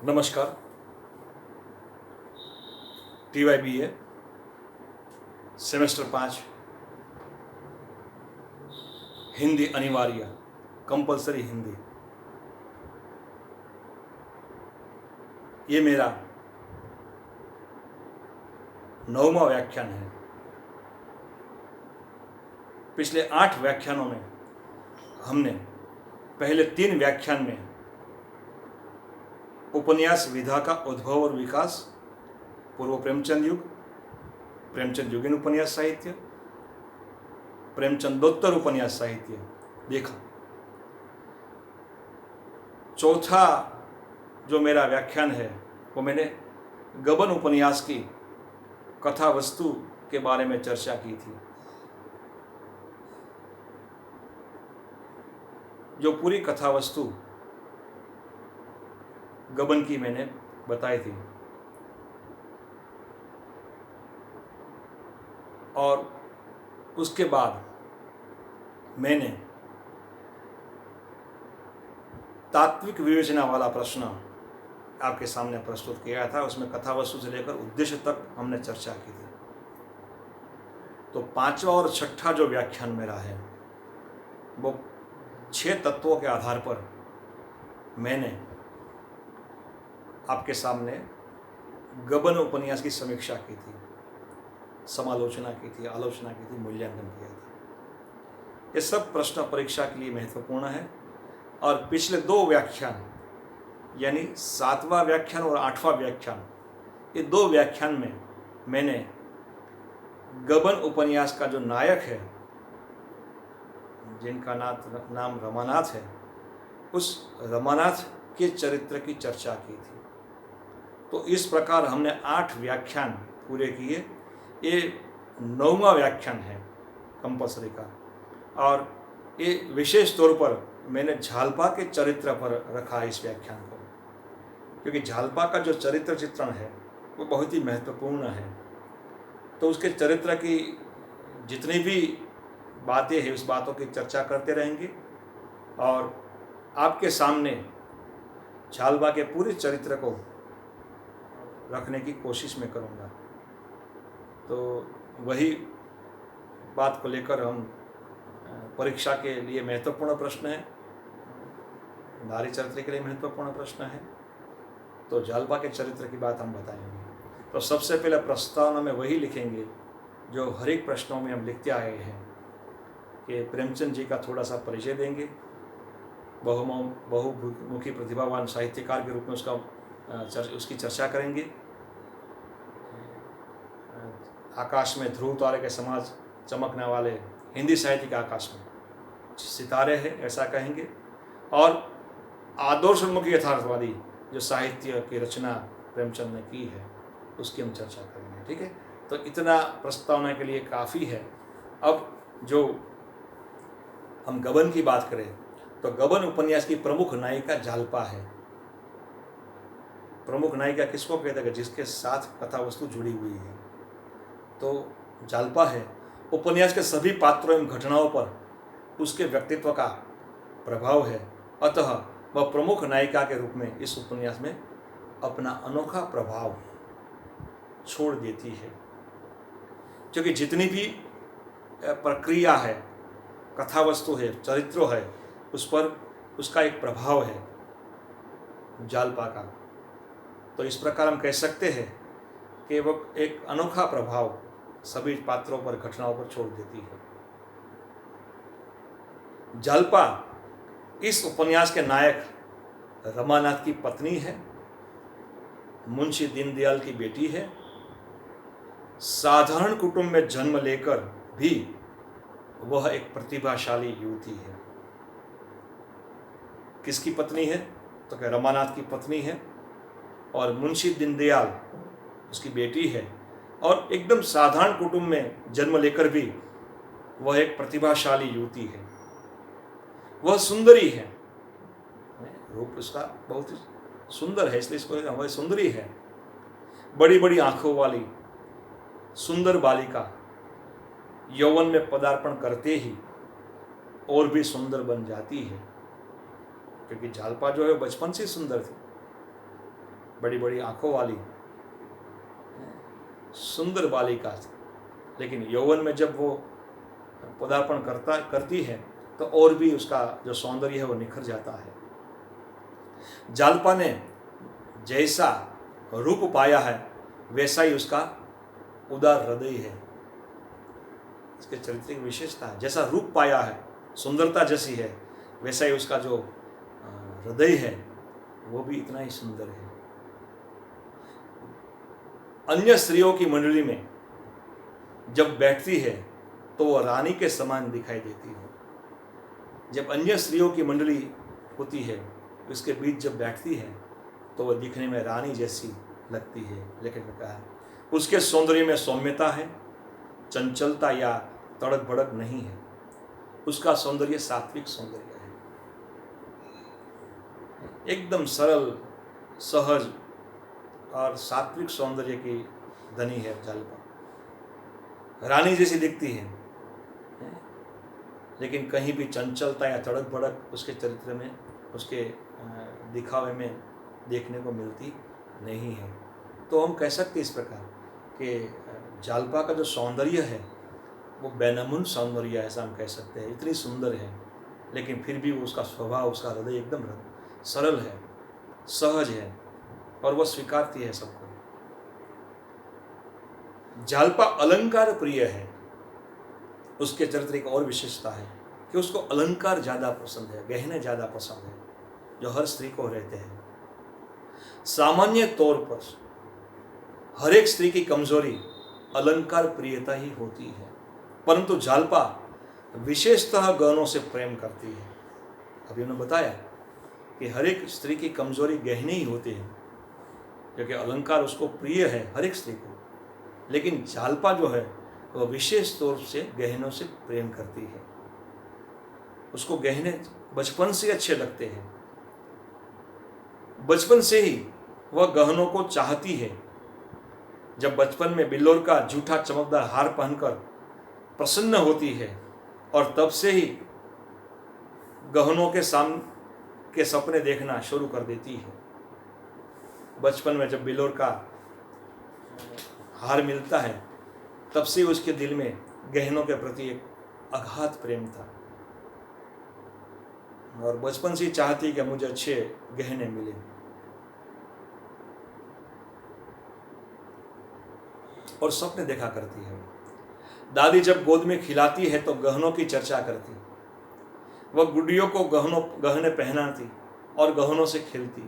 नमस्कार। TYBA semester 5 Hindi अनिवार्य, compulsory Hindi. ये मेरा 9वां व्याख्यान है। पिछले 8 व्याख्यानों में हमने पहले 3 व्याख्यान में उपन्यास विधा का उद्भव और विकास, पूर्व प्रेमचंद युग, प्रेमचंद युगीन उपन्यास साहित्य, प्रेमचंदोत्तर उपन्यास साहित्य देखा। चौथा जो मेरा व्याख्यान है वो मैंने गबन उपन्यास की कथा वस्तु के बारे में चर्चा की थी। जो पूरी कथा वस्तु गबन की मैंने बताई थी, और उसके बाद मैंने तात्विक विवेचना वाला प्रश्न आपके सामने प्रस्तुत किया था। उसमें कथा वस्तु से लेकर उद्देश्य तक हमने चर्चा की थी। तो 5वां और 6ठा जो व्याख्यान मेरा है वो 6 तत्वों के आधार पर मैंने आपके सामने गबन उपन्यास की समीक्षा की थी, समालोचना की थी, आलोचना की थी, मूल्यांकन किया था। ये सब प्रश्न परीक्षा के लिए महत्वपूर्ण है। और पिछले 2 व्याख्यान यानी 7वां व्याख्यान और 8वां व्याख्यान, ये 2 व्याख्यान में मैंने गबन उपन्यास का जो नायक है, जिनका नाम रमानाथ है, उस रमानाथ के चरित्र की चर्चा की थी। तो इस प्रकार हमने 8 व्याख्यान पूरे किए। ये 9वां व्याख्यान है कंपलसरी का, और ये विशेष तौर पर मैंने झालपा के चरित्र पर रखा इस व्याख्यान को, क्योंकि झालपा का जो चरित्र चित्रण है वो बहुत ही महत्वपूर्ण है। तो उसके चरित्र की जितनी भी बातें हैं उस बातों की चर्चा करते रहेंगे, और आपके सामने झालपा के पूरे चरित्र को रखने की कोशिश मैं करूँगा। तो वही बात को लेकर हम परीक्षा के लिए महत्वपूर्ण प्रश्न है, नारी चरित्र के लिए महत्वपूर्ण प्रश्न है, तो झालपा के चरित्र की बात हम बताएंगे। तो सबसे पहले प्रस्तावना में वही लिखेंगे जो हर एक प्रश्नों में हम लिखते आए हैं, कि प्रेमचंद जी का थोड़ा सा परिचय देंगे, बहुमुखी प्रतिभावान साहित्यकार के रूप में उसकी चर्चा करेंगे। आकाश में ध्रुव तारे के समाज चमकने वाले हिंदी साहित्य के आकाश में सितारे हैं, ऐसा कहेंगे। और आदर्शोन्मुखी यथार्थवादी जो साहित्य की रचना प्रेमचंद ने की है उसकी हम चर्चा करेंगे। ठीक है, तो इतना प्रस्तावना के लिए काफ़ी है। अब जो हम गबन की बात करें तो गबन उपन्यास की प्रमुख नायिका झालपा है। प्रमुख नायिका किसको कहते हैं? जिसके साथ कथा वस्तु जुड़ी हुई है, तो झालपा है। उपन्यास के सभी पात्रों एवं घटनाओं पर उसके व्यक्तित्व का प्रभाव है, अतः वह प्रमुख नायिका के रूप में इस उपन्यास में अपना अनोखा प्रभाव छोड़ देती है। क्योंकि जितनी भी प्रक्रिया है, कथा वस्तु है, चरित्र है, उस पर उसका एक प्रभाव है झालपा का। तो इस प्रकार हम कह सकते हैं कि वो एक अनोखा प्रभाव सभी पात्रों पर, घटनाओं पर छोड़ देती है। झालपा इस उपन्यास के नायक रमानाथ की पत्नी है, मुंशी दीनदयाल की बेटी है। साधारण कुटुंब में जन्म लेकर भी वह एक प्रतिभाशाली युवती है। किसकी पत्नी है? तो क्या रमानाथ की पत्नी है, और मुंशी दीनदयाल उसकी बेटी है, और एकदम साधारण कुटुंब में जन्म लेकर भी वह एक प्रतिभाशाली युवती है। वह सुंदरी है, रूप उसका बहुत ही सुंदर है, इसलिए इसको वह सुंदरी है। बड़ी बड़ी आंखों वाली सुंदर बालिका यौवन में पदार्पण करते ही और भी सुंदर बन जाती है, क्योंकि झालपा जो है बचपन से सुंदर थी। बड़ी बड़ी आंखों वाली सुंदर बालिका थी, लेकिन यौवन में जब वो पदार्पण करती है तो और भी उसका जो सौंदर्य है वो निखर जाता है। जालपा ने जैसा रूप पाया है वैसा ही उसका उदार हृदय है। इसके चरित्र की विशेषता है, जैसा रूप पाया है, सुंदरता जैसी है, वैसा ही उसका जो हृदय है वो भी इतना ही सुंदर है। अन्य स्त्रियों की मंडली में जब बैठती है तो वह रानी के समान दिखाई देती है। जब अन्य स्त्रियों की मंडली होती है उसके बीच जब बैठती है तो वह दिखने में रानी जैसी लगती है। लेकिन कहा उसके सौंदर्य में सौम्यता है, चंचलता या तड़क भड़क नहीं है। उसका सौंदर्य सात्विक सौंदर्य है, एकदम सरल, सहज और सात्विक सौंदर्य की धनी है जालपा। रानी जैसी दिखती है, लेकिन कहीं भी चंचलता या तड़क भड़क उसके चरित्र में, उसके दिखावे में देखने को मिलती नहीं है। तो हम कह सकते इस प्रकार कि जालपा का जो सौंदर्य है वो बेनमून सौंदर्य है, ऐसा हम कह सकते हैं। इतनी सुंदर है, लेकिन फिर भी उसका स्वभाव, उसका हृदय एकदम सरल है, सहज है और वह स्वीकारती है सबको। जालपा अलंकार प्रिय है। उसके चरित्र एक और विशेषता है कि उसको अलंकार ज़्यादा पसंद है, गहने ज़्यादा पसंद है, जो हर स्त्री को रहते हैं। सामान्य तौर पर हर एक स्त्री की कमजोरी अलंकार प्रियता ही होती है, परंतु जालपा विशेषतः गहनों से प्रेम करती है। अभी उन्होंने बताया कि हर एक स्त्री की कमजोरी गहने ही होते हैं, क्योंकि अलंकार उसको प्रिय है हर एक स्त्री को, लेकिन जालपा जो है वह विशेष तौर से गहनों से प्रेम करती है। उसको गहने बचपन से अच्छे लगते हैं, बचपन से ही वह गहनों को चाहती है। जब बचपन में बिल्लोर का जूठा चमकदार हार पहनकर प्रसन्न होती है और तब से ही गहनों के सपने देखना शुरू कर देती है। बचपन में जब बिल्लोर का हार मिलता है तब से उसके दिल में गहनों के प्रति एक अगाध प्रेम था और बचपन से ही चाहती कि मुझे अच्छे गहने मिले। और सपने देखा करती है। दादी जब गोद में खिलाती है तो गहनों की चर्चा करती, वह गुड़ियों को गहने पहनाती और गहनों से खेलती।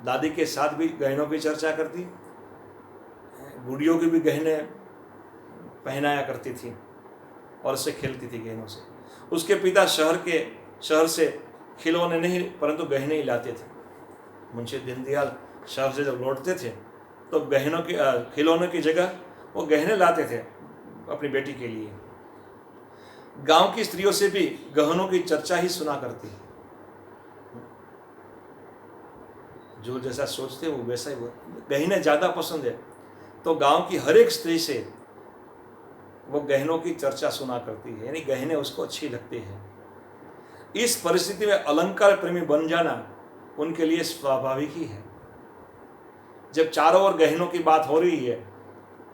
दादी के साथ भी गहनों की चर्चा करती, गुड़ियों के भी गहने पहनाया करती थी और उससे खेलती थी गहनों से। उसके पिता शहर से खिलौने नहीं परंतु गहने ही लाते थे। मुंशी दीनदयाल शहर से जब लौटते थे तो खिलौनों की जगह वो गहने लाते थे अपनी बेटी के लिए। गांव की स्त्रियों से भी गहनों की चर्चा ही सुना करती, जो जैसा सोचते वो वैसा ही। वो गहने ज़्यादा पसंद है तो गांव की हर एक स्त्री से वो गहनों की चर्चा सुना करती है, यानी गहने उसको अच्छी लगते हैं। इस परिस्थिति में अलंकार प्रेमी बन जाना उनके लिए स्वाभाविक ही है। जब चारों ओर गहनों की बात हो रही है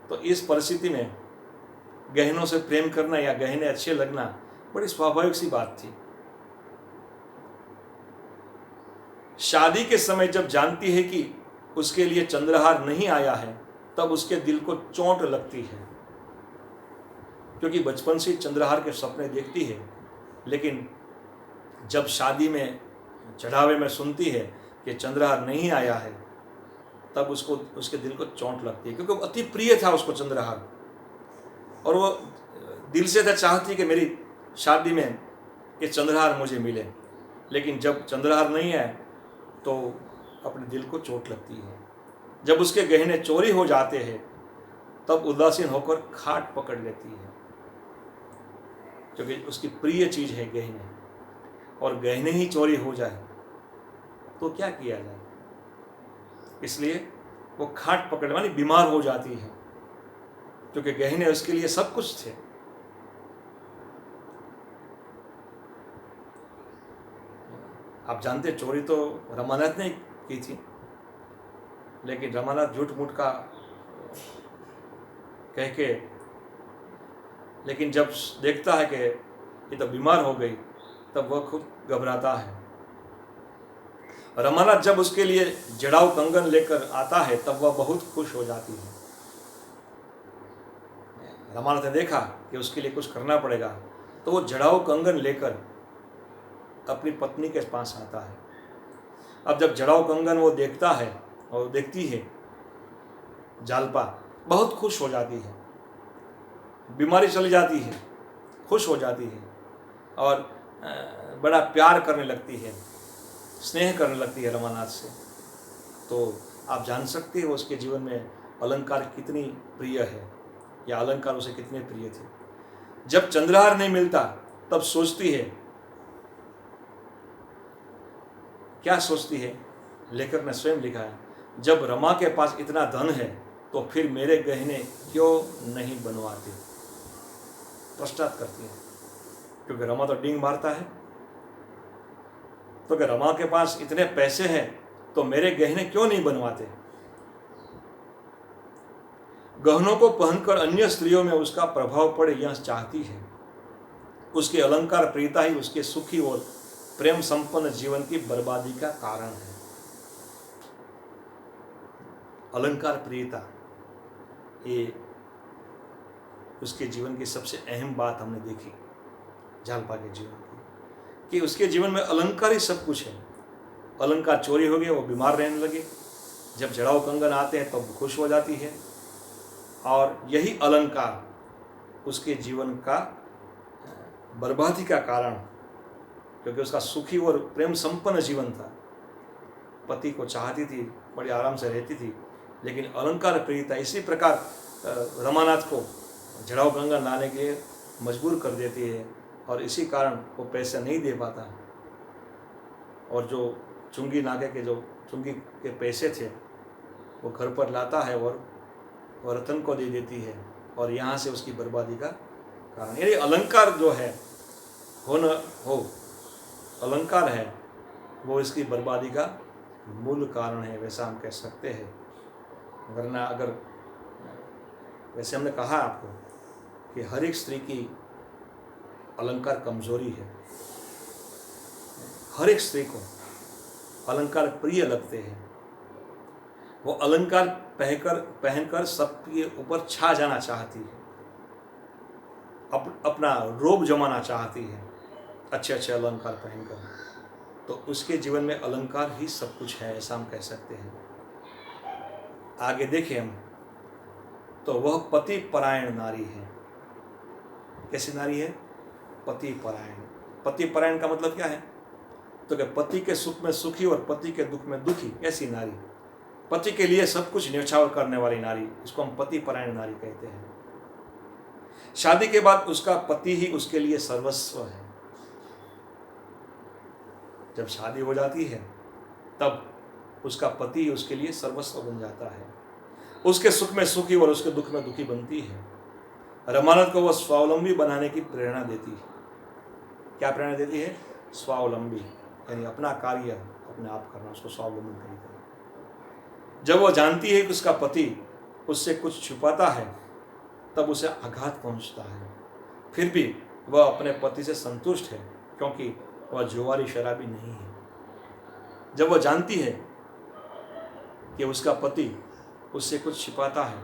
तो इस परिस्थिति में गहनों से प्रेम करना या गहने अच्छे लगना बड़ी स्वाभाविक सी बात थी। शादी के समय जब जानती है कि उसके लिए चंद्रहार नहीं आया है तब उसके दिल को चोट लगती है, क्योंकि बचपन से चंद्रहार के सपने देखती है। लेकिन जब शादी में चढ़ावे में सुनती है कि चंद्रहार नहीं आया है तब उसको उसके दिल को चोट लगती है, क्योंकि वो अति प्रिय था उसको चंद्रहार और वो दिल से था चाहती कि मेरी शादी में ये चंद्रहार मुझे मिले। लेकिन जब चंद्रहार नहीं है तो अपने दिल को चोट लगती है। जब उसके गहने चोरी हो जाते हैं तब उदासीन होकर खाट पकड़ लेती है, क्योंकि उसकी प्रिय चीज़ है गहने, और गहने ही चोरी हो जाए तो क्या किया जाए। इसलिए वो खाट पकड़ मानी बीमार हो जाती है, क्योंकि गहने उसके लिए सब कुछ थे। आप जानते चोरी तो रमानाथ ने की थी, लेकिन रमानाथ झूठ मूठ का कह के, लेकिन जब देखता है कि ये तो बीमार हो गई, तब वह खूब घबराता है। रमानाथ जब उसके लिए जड़ाऊ कंगन लेकर आता है तब वह बहुत खुश हो जाती है। रमानाथ ने देखा कि उसके लिए कुछ करना पड़ेगा, तो वो जड़ाऊ कंगन लेकर अपनी पत्नी के पास आता है। अब जब जड़ाऊ कंगन वो देखता है और देखती है, जालपा बहुत खुश हो जाती है, बीमारी चली जाती है, खुश हो जाती है और बड़ा प्यार करने लगती है, स्नेह करने लगती है रमानाथ से। तो आप जान सकते हो उसके जीवन में अलंकार कितनी प्रिय है, या अलंकार उसे कितने प्रिय थे। जब चंद्रहार नहीं मिलता तब सोचती है, क्या सोचती है, लेखक ने स्वयं लिखा है, जब रमा के पास इतना धन है तो फिर मेरे गहने क्यों नहीं बनवाते। पश्चात करती है, क्योंकि रमा तो डींग मारता है, तो अगर रमा के पास इतने पैसे हैं तो मेरे गहने क्यों नहीं बनवाते। गहनों को पहनकर अन्य स्त्रियों में उसका प्रभाव पड़े यह चाहती है। उसके अलंकार प्रियता ही उसके सुखी और प्रेम संपन्न जीवन की बर्बादी का कारण है। अलंकार प्रियता, ये उसके जीवन की सबसे अहम बात हमने देखी जालपा के जीवन की, कि उसके जीवन में अलंकार ही सब कुछ है। अलंकार चोरी हो गए, वो बीमार रहने लगे, जब जड़ाऊ कंगन आते हैं तब तो खुश हो जाती है, और यही अलंकार उसके जीवन का बर्बादी का कारण, क्योंकि उसका सुखी और प्रेम संपन्न जीवन था। पति को चाहती थी, बड़ी आराम से रहती थी, लेकिन अलंकार प्रियता इसी प्रकार रमानाथ को जड़ाऊ कंगन लाने के लिए मजबूर कर देती है, और इसी कारण वो पैसे नहीं दे पाता। और जो चुंगी नाके के जो चुंगी के पैसे थे वो घर पर लाता है और रतन को दे देती है, और यहाँ से उसकी बर्बादी का कारण। यानी अलंकार जो है हो न हो, अलंकार है वो इसकी बर्बादी का मूल कारण है, वैसा हम कह सकते हैं। वरना अगर वैसे हमने कहा आपको कि हर एक स्त्री की अलंकार कमजोरी है, हर एक स्त्री को अलंकार प्रिय लगते हैं। वो अलंकार पहनकर सबके ऊपर छा जाना चाहती है, अपना रोब जमाना चाहती है अच्छे अच्छे अलंकार पहनकर। तो उसके जीवन में अलंकार ही सब कुछ है, ऐसा हम कह सकते हैं। आगे देखें हम, तो वह पति परायण नारी है। कैसी नारी है? पति परायण। पति परायण का मतलब क्या है? तो क्या पति के सुख में सुखी और पति के दुख में दुखी, ऐसी नारी, पति के लिए सब कुछ न्यौछावर करने वाली नारी, इसको हम पति परायण नारी कहते हैं। शादी के बाद उसका पति ही उसके लिए सर्वस्व है। जब शादी हो जाती है तब उसका पति ही उसके लिए सर्वस्व बन जाता है, उसके सुख में सुखी और उसके दुख में दुखी बनती है। रमानाथ को वह स्वावलंबी बनाने की प्रेरणा देती है। क्या प्रेरणा देती है? स्वावलंबी, यानी अपना कार्य अपने आप करना, उसको स्वावलंबी कहते हैं। जब वो जानती है कि उसका पति उससे कुछ छुपाता है तब उसे आघात पहुंचता है, फिर भी वह अपने पति से संतुष्ट है, क्योंकि वह जुआरी शराबी नहीं है। जब वह जानती है कि उसका पति उससे कुछ छिपाता है,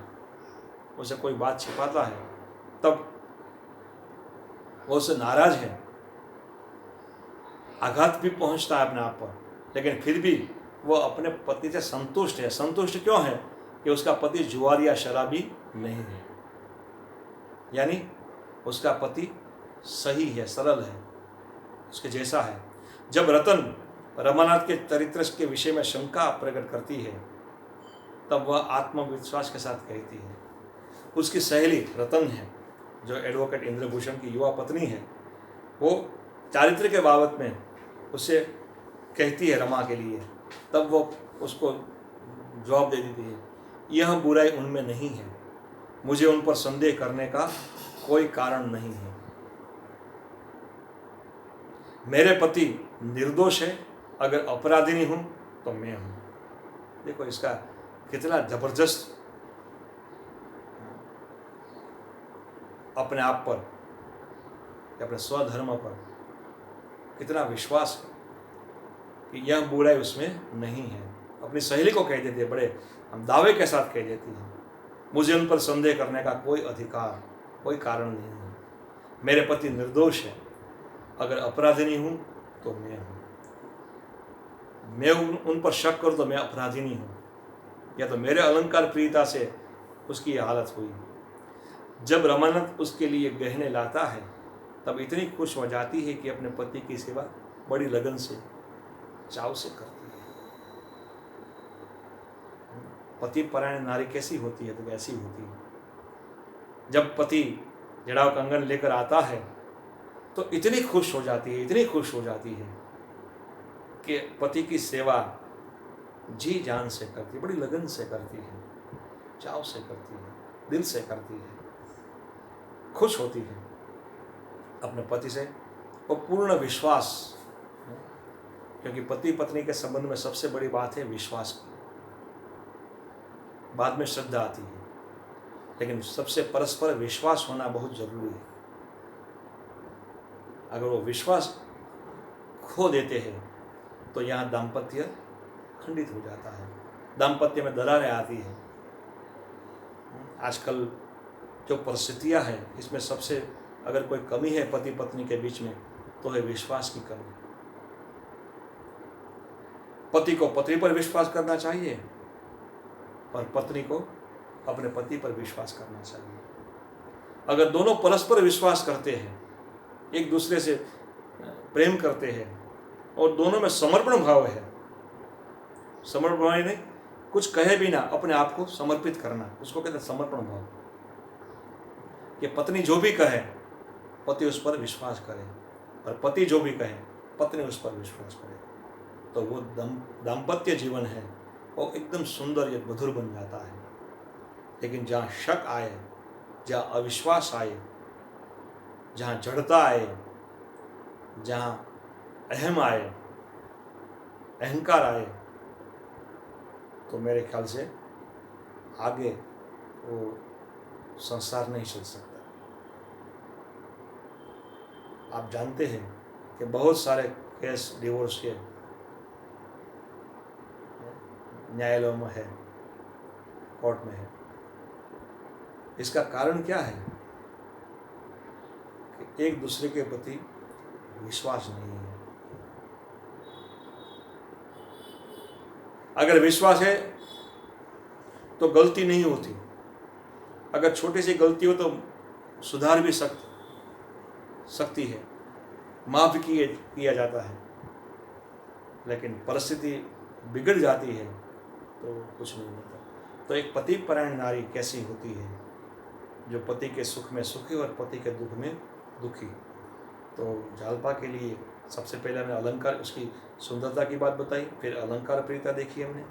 उसे कोई बात छिपाता है, तब वह उससे नाराज है, आघात भी पहुंचता है अपने आप पर, लेकिन फिर भी वह अपने पति से संतुष्ट है। संतुष्ट क्यों है? कि उसका पति जुआरी या शराबी नहीं है, यानी उसका पति सही है, सरल है, उसके जैसा है। जब रतन रमानाथ के चरित्र के विषय में शंका प्रकट करती है तब वह आत्मविश्वास के साथ कहती है, उसकी सहेली रतन है, जो एडवोकेट इंद्रभूषण की युवा पत्नी है, वो चारित्र के बाबत में उससे कहती है रमा के लिए, तब वो उसको जवाब दे देती है, यह बुराई उनमें नहीं है, मुझे उन पर संदेह करने का कोई कारण नहीं है। मेरे पति निर्दोष है, अगर अपराधी नहीं हूँ तो मैं हूँ। देखो इसका कितना जबरदस्त अपने आप पर या अपने स्वधर्म पर कितना विश्वास है कि यह बुराई उसमें नहीं है। अपनी सहेली को कह देती है, बड़े हम दावे के साथ कह देती है, मुझे उन पर संदेह करने का कोई अधिकार, कोई कारण नहीं है। मेरे पति निर्दोष है, अगर अपराधिनी हूँ तो मैं हूँ। मैं उन पर शक करूँ तो मैं अपराधिनी हूँ, या तो मेरे अलंकार प्रियता से उसकी ये हालत हुई। जब रमानंद उसके लिए गहने लाता है तब इतनी खुश हो जाती है कि अपने पति की सेवा बड़ी लगन से, चाव से करती है। पति परायण नारी कैसी होती है? तो वैसी होती है। जब पति जड़ाव कंगन लेकर आता है तो इतनी खुश हो जाती है, इतनी खुश हो जाती है कि पति की सेवा जी जान से करती है, बड़ी लगन से करती है, चाव से करती है, दिल से करती है, खुश होती है अपने पति से। वो पूर्ण विश्वास, क्योंकि पति पत्नी के संबंध में सबसे बड़ी बात है विश्वास की। बाद में श्रद्धा आती है, लेकिन सबसे परस्पर विश्वास होना बहुत जरूरी है। अगर वो विश्वास खो देते हैं तो यहाँ दाम्पत्य खंडित हो जाता है, दाम्पत्य में दरारें आती है। आजकल जो परिस्थितियाँ हैं, इसमें सबसे अगर कोई कमी है पति पत्नी के बीच में तो है विश्वास की कमी। पति को पत्नी पर विश्वास करना चाहिए और पत्नी को अपने पति पर विश्वास करना चाहिए। अगर दोनों परस्पर विश्वास करते हैं, एक दूसरे से प्रेम करते हैं और दोनों में समर्पण भाव है, समर्पण भाव नहीं, कुछ कहे भी ना, अपने आप को समर्पित करना, उसको कहते हैं समर्पण भाव। कि पत्नी जो भी कहे पति उस पर विश्वास करे और पति जो भी कहे पत्नी उस पर विश्वास करे, तो वो दाम्पत्य जीवन है वो एकदम सुंदर या मधुर बन जाता है। लेकिन जहाँ शक आए, जहाँ अविश्वास आए, जहाँ जड़ता आए, जहाँ अहम आए, अहंकार आए, तो मेरे ख्याल से आगे वो संसार नहीं चल सकता। आप जानते हैं कि बहुत सारे केस डिवोर्स के न्यायालयों में है, कोर्ट में है। इसका कारण क्या है? कि एक दूसरे के प्रति विश्वास नहीं है। अगर विश्वास है तो गलती नहीं होती, अगर छोटी सी गलती हो तो सुधार भी सकती है, माफ किया जाता है। लेकिन परिस्थिति बिगड़ जाती है तो कुछ नहीं होता। तो एक पति परायण नारी कैसी होती है? जो पति के सुख में सुखी और पति के दुख में दुखी। तो जालपा के लिए सबसे पहले हमने अलंकार, उसकी सुंदरता की बात बताई, फिर अलंकार प्रियता देखी हमने,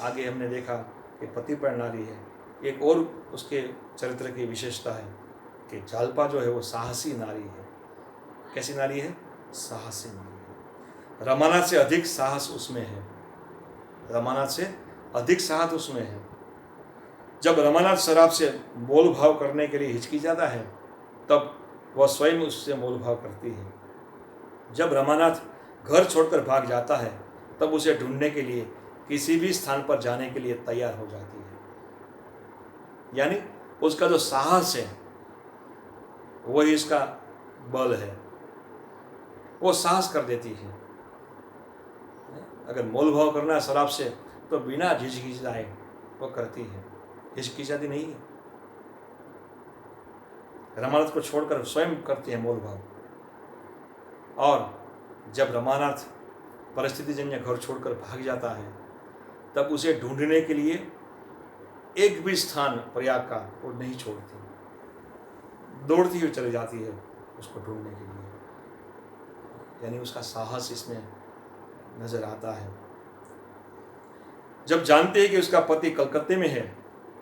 आगे हमने देखा कि पति परायण नारी है। एक और उसके चरित्र की विशेषता है कि जालपा जो है वो साहसी नारी है। कैसी नारी है? साहसी नारी है। रमानाथ से अधिक साहस उसमें है, रमानाथ से अधिक साहस उसमें है। जब रमानाथ शराब से मोल भाव करने के लिए हिचकिचाता है तब वह स्वयं उससे मोल भाव करती है। जब रमानाथ घर छोड़कर भाग जाता है तब उसे ढूंढने के लिए किसी भी स्थान पर जाने के लिए तैयार हो जाती है। यानी उसका जो साहस है वही इसका बल है, वो साहस कर देती है। अगर मोल भाव करना है शराब से तो बिना झिझकिचाए वो करती है, हिचकिचाती नहीं है। रमानाथ को छोड़कर स्वयं करती है मोल भाव। और जब रमानाथ परिस्थितिजन्य घर छोड़कर भाग जाता है तब उसे ढूंढने के लिए एक भी स्थान प्रयाग का वो नहीं छोड़ती, दौड़ती हुई चली जाती है उसको ढूंढने के लिए। यानी उसका साहस इसमें नजर आता है। जब जानते हैं कि उसका पति कलकत्ते में है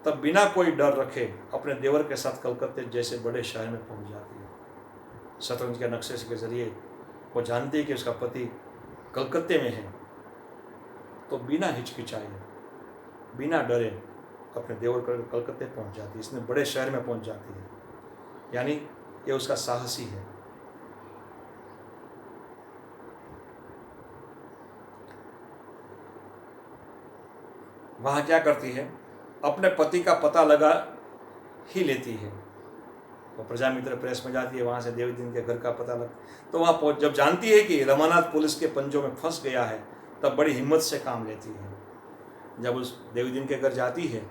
तब बिना कोई डर रखे अपने देवर के साथ कलकत्ते जैसे बड़े शहर में पहुंच जाती है। शतरंज के नक्शे के जरिए वो जानती है कि उसका पति कलकत्ते में है, तो बिना हिचकिचाए, बिना डरे अपने देवर कलकत्ते पहुंच जाती है, इसने बड़े शहर में पहुंच जाती है। यानी ये उसका साहसी है। वहां क्या करती है, अपने पति का पता लगा ही लेती है। वो प्रजामित्र प्रेस में जाती है, वहां से देवदीन के घर का पता लग, तो वहां पहुंच, जब जानती है कि रमानाथ पुलिस के पंजों में फंस गया है, तब बड़ी हिम्मत से काम लेती है। जब उस देवदीन के घर जाती है,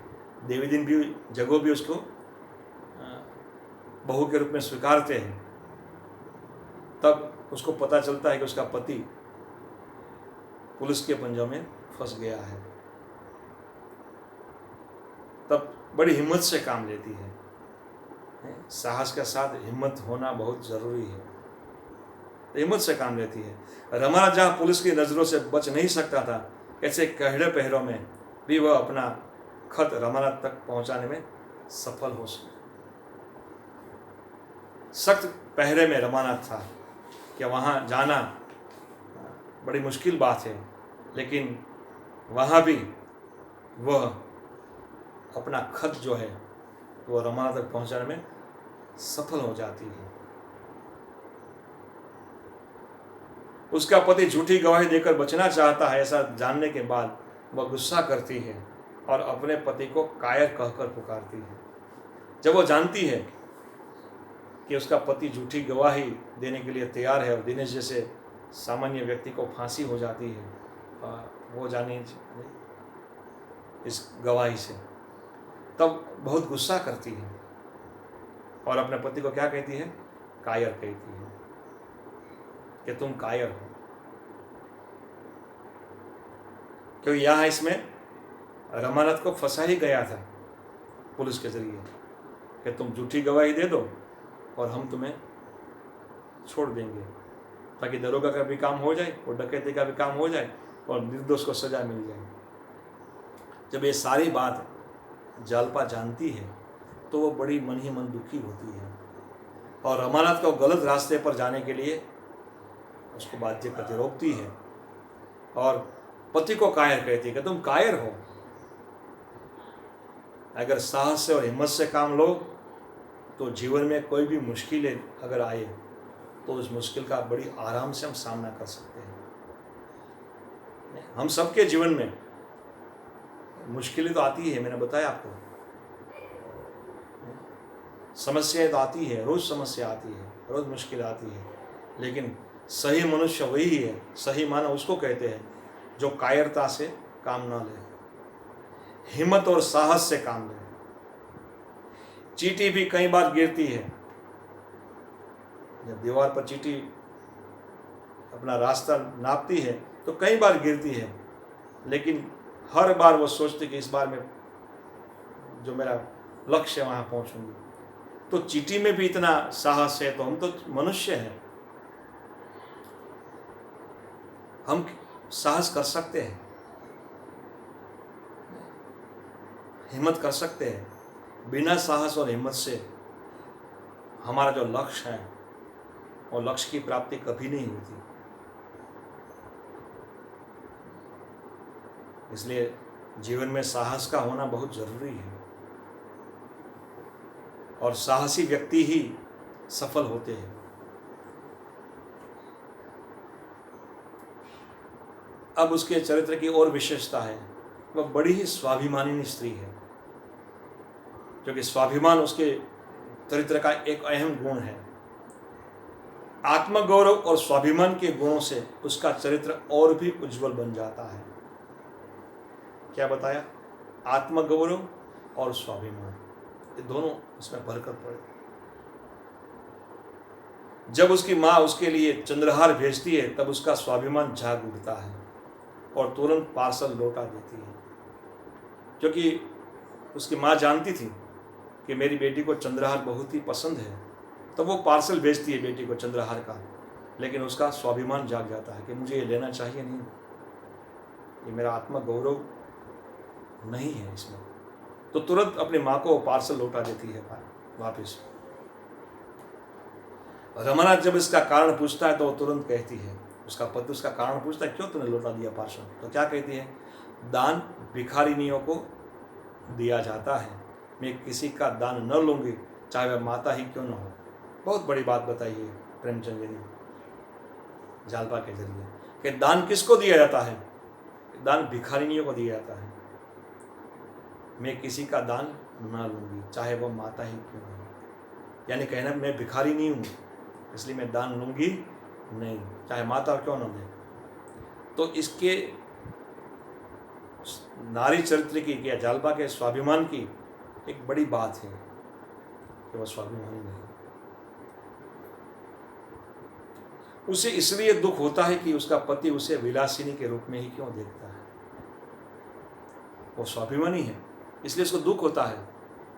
देवदीन भी जगो भी उसको बहू के रूप में स्वीकारते हैं। तब उसको पता चलता है कि उसका पति पुलिस के पंजों में फंस गया है। तब बड़ी हिम्मत से काम लेती है। साहस के साथ हिम्मत होना बहुत जरूरी है। हिम्मत से काम लेती है। रमानाथ जहाँ पुलिस की नज़रों से बच नहीं सकता था, ऐसे कहड़े पहरों में भी वह अपना खत रमानाथ तक पहुंचाने में सफल हो सके। सख्त पहरे में रमानाथ था कि वहाँ जाना बड़ी मुश्किल बात है, लेकिन वहाँ भी वह अपना खत जो है वो रमानाथ तक पहुंचाने में सफल हो जाती है। उसका पति झूठी गवाही देकर बचना चाहता है, ऐसा जानने के बाद वह गुस्सा करती है और अपने पति को कायर कहकर पुकारती है। जब वो जानती है कि उसका पति झूठी गवाही देने के लिए तैयार है और दिनेश जैसे सामान्य व्यक्ति को फांसी हो जाती है, वो जानी इस गवाही से, तब बहुत गुस्सा करती है और अपने पति को क्या कहती है, कायर कहती है कि तुम कायर हो। क्योंकि यहाँ इसमें रमानाथ को फंसा ही गया था पुलिस के जरिए कि तुम झूठी गवाही दे दो और हम तुम्हें छोड़ देंगे, ताकि दरोगा का भी काम हो जाए और डकैती का भी काम हो जाए और निर्दोष को सजा मिल जाए। जब ये सारी बात जालपा जानती है तो वो बड़ी मन ही मन दुखी होती है और रमानाथ को गलत रास्ते पर जाने के लिए उसको बाध्य करके रोकती है और पति को कायर कहती है कि तुम कायर हो। अगर साहस से और हिम्मत से काम लो तो जीवन में कोई भी मुश्किलें अगर आए तो उस मुश्किल का बड़ी आराम से हम सामना कर सकते हैं। हम सबके जीवन में मुश्किलें तो आती है, मैंने बताया आपको, समस्याएं तो आती है, रोज समस्या आती है, रोज मुश्किल आती है, लेकिन सही मनुष्य वही है, सही मानव उसको कहते हैं जो कायरता से काम ना ले, हिम्मत और साहस से काम ले। चींटी भी कई बार गिरती है। जब दीवार पर चींटी अपना रास्ता नापती है तो कई बार गिरती है, लेकिन हर बार वो सोचती कि इस बार में जो मेरा लक्ष्य है वहां पहुंचूंगी। तो चींटी में भी इतना साहस है, तो हम तो मनुष्य हैं, हम साहस कर सकते हैं, हिम्मत कर सकते हैं। बिना साहस और हिम्मत से हमारा जो लक्ष्य है और लक्ष्य की प्राप्ति कभी नहीं होती। इसलिए जीवन में साहस का होना बहुत जरूरी है और साहसी व्यक्ति ही सफल होते हैं। अब उसके चरित्र की और विशेषता है, वह बड़ी ही स्वाभिमानी स्त्री है, क्योंकि स्वाभिमान उसके चरित्र का एक अहम गुण है। आत्मगौरव और स्वाभिमान के गुणों से उसका चरित्र और भी उज्जवल बन जाता है। क्या बताया? आत्मगौरव और स्वाभिमान, ये दोनों इसमें भरकर पड़े। जब उसकी माँ उसके लिए चंद्रहार भेजती है तब उसका स्वाभिमान जाग उठता है और तुरंत पार्सल लौटा देती है, क्योंकि उसकी माँ जानती थी कि मेरी बेटी को चंद्रहार बहुत ही पसंद है, तो वो पार्सल भेजती है बेटी को चंद्रहार का, लेकिन उसका स्वाभिमान जाग जाता है कि मुझे ये लेना चाहिए नहीं, ये मेरा आत्मगौरव नहीं है इसमें, तो तुरंत अपनी माँ को पार्सल लौटा देती है वापस। रमानाथ जब इसका कारण पूछता है तो वो तुरंत कहती है, उसका पति उसका कारण पूछता है क्यों तूने लौटा दिया पार्सल, तो क्या कहती है, दान भिखारिनियों को दिया जाता है। मैं किसी का दान न लूँगी, चाहे वह माता ही क्यों न हो। बहुत बड़ी बात बताई है प्रेमचंद जी ने जालपा के जरिए कि दान किसको दिया जाता है? दान भिखारिनियों को दिया जाता है। मैं किसी का दान न लूँगी, चाहे वह माता ही क्यों न हो। यानी कहना मैं भिखारी नहीं हूँ, इसलिए मैं दान लूँगी नहीं, चाहे माता क्यों न दे। तो इसके नारी चरित्र की या जालपा के स्वाभिमान की एक बड़ी बात है कि वह स्वाभिमानी नहीं। उसे इसलिए दुख होता है कि उसका पति उसे विलासिनी के रूप में ही क्यों देखता है। वो स्वाभिमानी है, इसलिए उसको दुख होता है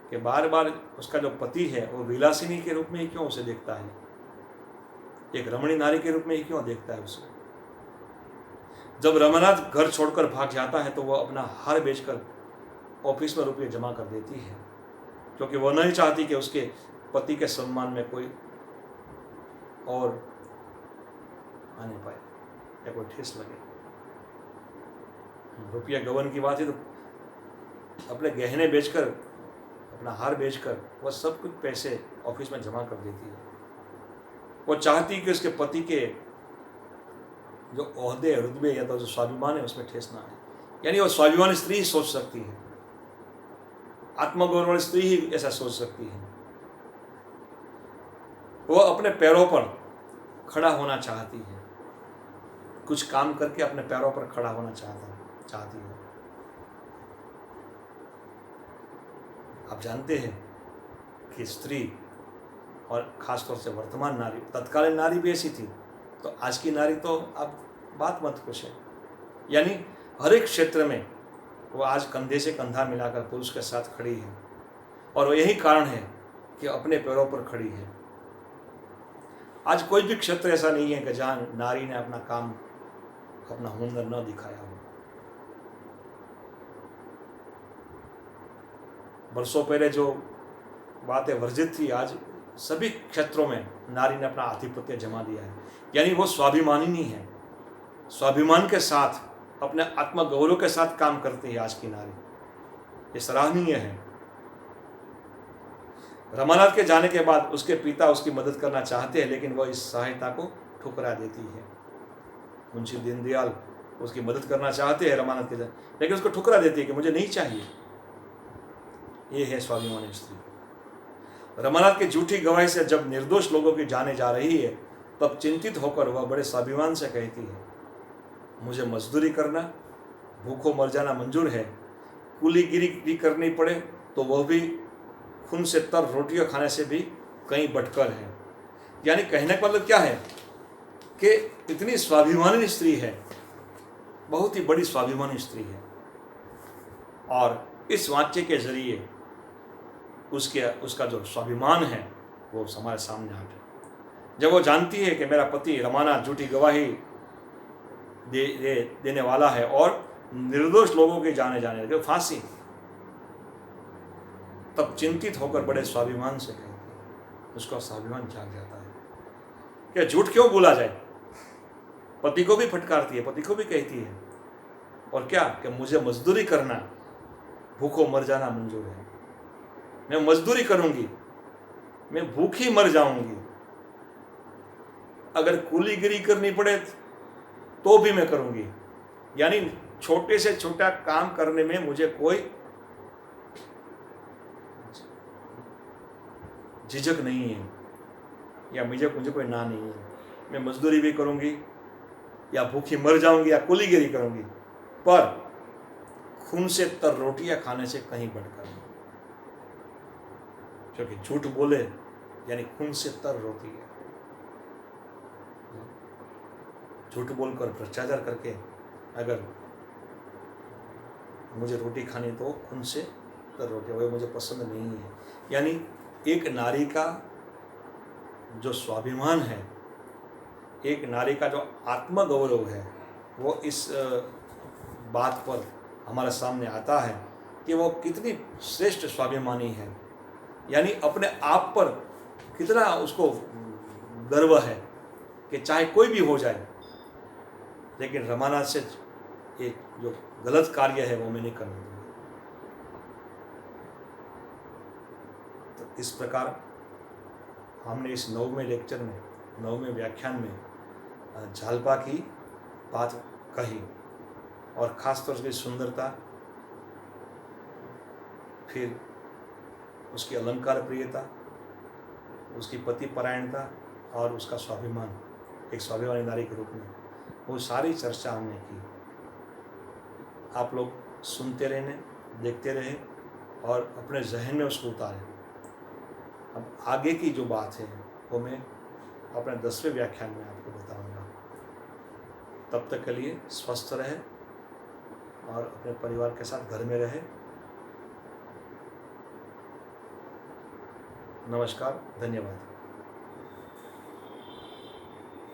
कि बार बार उसका जो पति है वो विलासिनी के रूप में ही क्यों उसे देखता है, एक रमणी नारी के रूप में ही क्यों देखता है उसे। जब रमानाथ घर छोड़कर भाग जाता है तो वह अपना हार बेचकर ऑफिस में रुपये जमा कर देती है, क्योंकि वह नहीं चाहती कि उसके पति के सम्मान में कोई और आने पाए या कोई ठेस लगे। रुपया गवन की बात है तो अपने गहने बेचकर, अपना हार बेचकर वह सब कुछ पैसे ऑफिस में जमा कर देती है। वो चाहती कि उसके पति के जो ओहदे रुतबे या तो जो स्वाभिमान है उसमें ठेस ना आए। यानी वो स्वाभिमानी स्त्री ही सोच सकती है, आत्मगौरव वाली स्त्री ही ऐसा सोच सकती है। वो अपने पैरों पर खड़ा होना चाहती है, कुछ काम करके अपने पैरों पर खड़ा होना चाहती है। आप जानते हैं कि स्त्री और खासतौर से वर्तमान नारी, तत्कालीन नारी भी ऐसी थी, तो आज की नारी तो अब बात मत पूछे। यानी हर एक क्षेत्र में वो आज कंधे से कंधा मिलाकर पुरुष के साथ खड़ी है, और यही कारण है कि अपने पैरों पर खड़ी है। आज कोई भी क्षेत्र ऐसा नहीं है कि जहाँ नारी ने अपना काम, अपना हुनर न दिखाया हो। वर्षों पहले जो बातें वर्जित थी, आज सभी क्षेत्रों में नारी ने अपना आधिपत्य जमा दिया है। यानी वो स्वाभिमानी नहीं है, स्वाभिमान के साथ, अपने आत्मगौरव के साथ काम करती है आज की नारी। ये सराहनीय है। रमानाथ के जाने के बाद उसके पिता उसकी मदद करना चाहते हैं, लेकिन वह इस सहायता को ठुकरा देती है। मुंशी दीनदयाल उसकी मदद करना चाहते हैं रमानाथ के जाने, लेकिन उसको ठुकरा देती है कि मुझे नहीं चाहिए। ये है स्वाभिमानी स्त्री। रमानाथ की झूठी गवाही से जब निर्दोष लोगों की जाने जा रही है, तब चिंतित होकर वह बड़े स्वाभिमान से कहती है, मुझे मजदूरी करना, भूखों मर जाना मंजूर है। कुलीगिरी भी करनी पड़े तो वह भी खून से तर रोटियां खाने से भी कहीं बढ़कर है। यानी कहने का मतलब क्या है कि इतनी स्वाभिमानी स्त्री है, बहुत ही बड़ी स्वाभिमानी स्त्री है। और इस वाक्य के जरिए उसका जो स्वाभिमान है वो हमारे सामने आ गया। जब वो जानती है कि मेरा पति रमानाथ झूठी गवाही देने वाला है और निर्दोष लोगों के जाने जो फांसी, तब चिंतित होकर बड़े स्वाभिमान से कहती है, उसका स्वाभिमान जाग जाता है। क्या झूठ क्यों बोला जाए? पति को भी फटकारती है, पति को भी कहती है, और क्या कि मुझे मजदूरी करना, भूखों मर जाना मंजूर है। मैं मजदूरी करूंगी, मैं भूखी मर जाऊंगी, अगर कूलीगिरी करनी पड़े तो भी मैं करूंगी। यानी छोटे से छोटा काम करने में मुझे कोई झिझक नहीं है, या मुझे कोई ना नहीं है। मैं मजदूरी भी करूंगी, या भूखी मर जाऊंगी, या कूलीगिरी करूंगी, पर खून से तर रोटियां खाने से कहीं बढ़कर। क्योंकि झूठ बोले यानी खून से तर रोटी है। झूठ बोलकर भ्रष्टाचार करके अगर मुझे रोटी खानी तो खून से तर रोटी, वो मुझे पसंद नहीं है। यानी एक नारी का जो स्वाभिमान है, एक नारी का जो आत्मगौरव है, वो इस बात पर हमारे सामने आता है कि वो कितनी श्रेष्ठ स्वाभिमानी है। यानी अपने आप पर कितना उसको गर्व है कि चाहे कोई भी हो जाए, लेकिन रमानाथ से एक जो गलत कार्य है वो मैं नहीं करने दूंगा। तो इस प्रकार हमने इस 9वें लेक्चर में, 9वें व्याख्यान में झालपा की बात कही, और ख़ास तौर से सुंदरता, फिर उसकी अलंकार प्रियता, उसकी पति परायणता और उसका स्वाभिमान, एक स्वाभिमानी नारी के रूप में, वो सारी चर्चा हमने की। आप लोग सुनते रहने, देखते रहे और अपने जहन में उसको उतारें। अब आगे की जो बात है वो मैं अपने 10वें व्याख्यान में आपको बताऊंगा। तब तक के लिए स्वस्थ रहे और अपने परिवार के साथ घर में रहे। नमस्कार, धन्यवाद।